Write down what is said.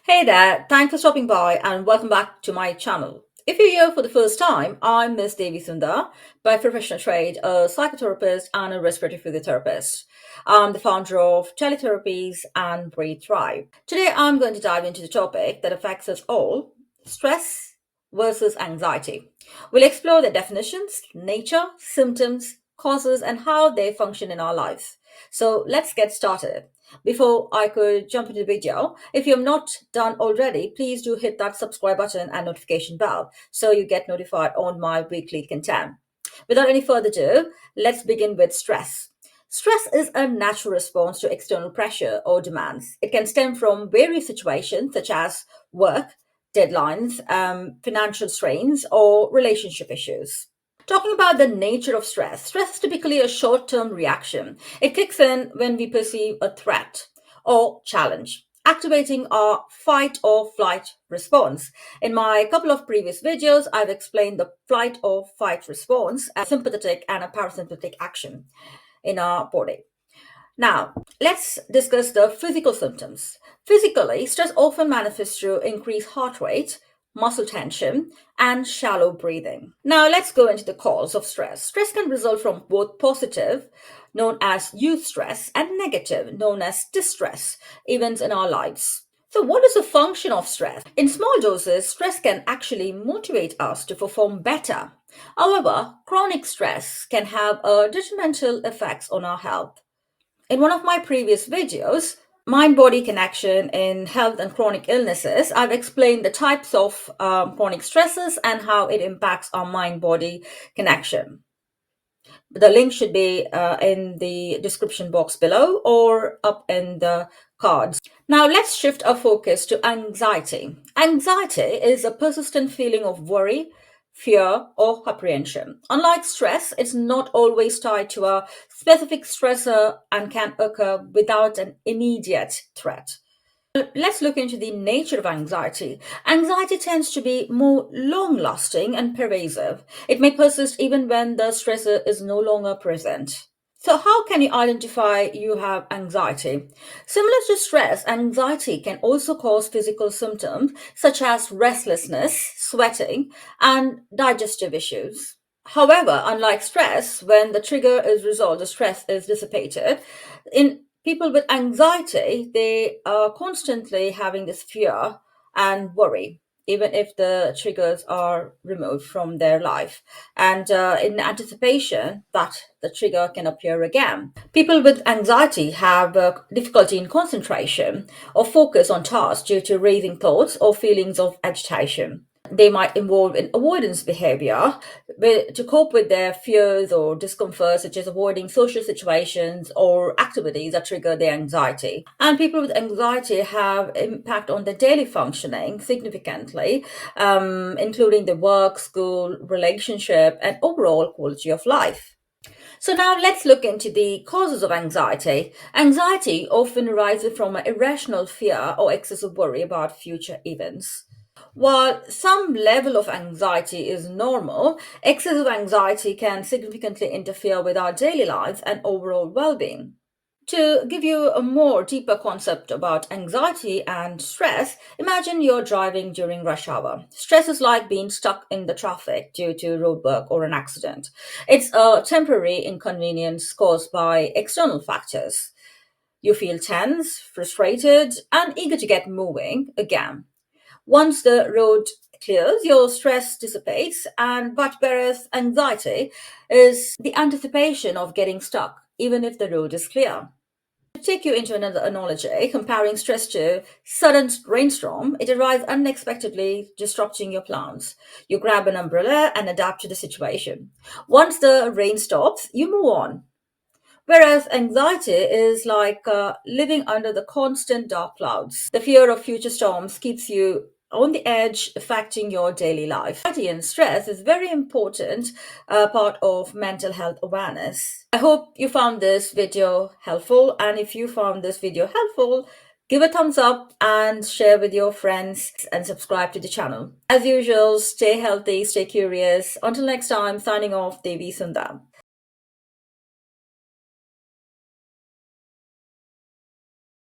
Hey there, thanks for stopping by and welcome back to my channel. If you're here for the first time, I'm Miss Devi Sundar, by professional trade, a psychotherapist and a respiratory physiotherapist. I'm the founder of Teletherapies and Breathe Thrive. Today, I'm going to dive into the topic that affects us all: stress versus anxiety. We'll explore the definitions, nature, symptoms, causes, and how they function in our lives. So let's get started. Before I could jump into the video, if you have not done already, please do hit that subscribe button and notification bell so you get notified on my weekly content. Without any further ado, let's begin with stress. Stress is a natural response to external pressure or demands. It can stem from various situations such as work, deadlines, financial strains, or relationship issues. Talking about the nature of stress is typically a short term reaction. It kicks in when we perceive a threat or challenge, activating our fight or flight response. In my couple of previous videos, I've explained the flight or fight response as sympathetic and a parasympathetic action in our body. Now, let's discuss the physical symptoms. Physically, stress often manifests through increased heart rate, muscle tension, and shallow breathing. Now, let's go into the cause of stress. Stress can result from both positive, known as eustress, and negative, known as distress, events in our lives. So, what is the function of stress? In small doses, stress can actually motivate us to perform better. However, chronic stress can have a detrimental effects on our health. In one of my previous videos, mind body connection in health and chronic illnesses, I've explained the types of chronic stresses and how it impacts our mind body connection. The link should be in the description box below or up in the cards. Now, let's shift our focus to anxiety. Anxiety is a persistent feeling of worry, fear, or apprehension. Unlike stress, it's not always tied to a specific stressor and can occur without an immediate threat. Let's look into the nature of anxiety. Anxiety tends to be more long lasting and pervasive. It may persist even when the stressor is no longer present. So, how can you identify you have anxiety? Similar to stress, anxiety can also cause physical symptoms such as restlessness, sweating, and digestive issues. However, unlike stress, when the trigger is resolved, the stress is dissipated. In people with anxiety, they are constantly having this fear and worry, even if the triggers are removed from their life, and in anticipation that the trigger can appear again. People with anxiety have difficulty in concentration or focus on tasks due to racing thoughts or feelings of agitation. They might involve in avoidance behavior to cope with their fears or discomfort, such as avoiding social situations or activities that trigger their anxiety. And people with anxiety have impact on their daily functioning significantly, including the work, school, relationship, and overall quality of life. So now let's look into the causes of anxiety. Anxiety often arises from an irrational fear or excessive worry about future events. While some level of anxiety is normal, excessive anxiety can significantly interfere with our daily lives and overall well being. To give you a more deeper concept about anxiety and stress, imagine you're driving during rush hour. Stress is like being stuck in the traffic due to roadwork or an accident. It's a temporary inconvenience caused by external factors. You feel tense, frustrated, and eager to get moving again. Once the road clears, your stress dissipates, and but whereas anxiety is the anticipation of getting stuck, even if the road is clear. To take you into another analogy, comparing stress to sudden rainstorm, it arrives unexpectedly, disrupting your plans. You grab an umbrella and adapt to the situation. Once the rain stops, you move on. Whereas anxiety is like living under the constant dark clouds. The fear of future storms keeps you on the edge, affecting your daily life. Anxiety and stress is very important part of mental health awareness. I hope you found this video helpful, and if you found this video helpful, give a thumbs up and share with your friends and subscribe to the channel. As usual, stay healthy, stay curious. Until next time, signing off, Devi Sundar.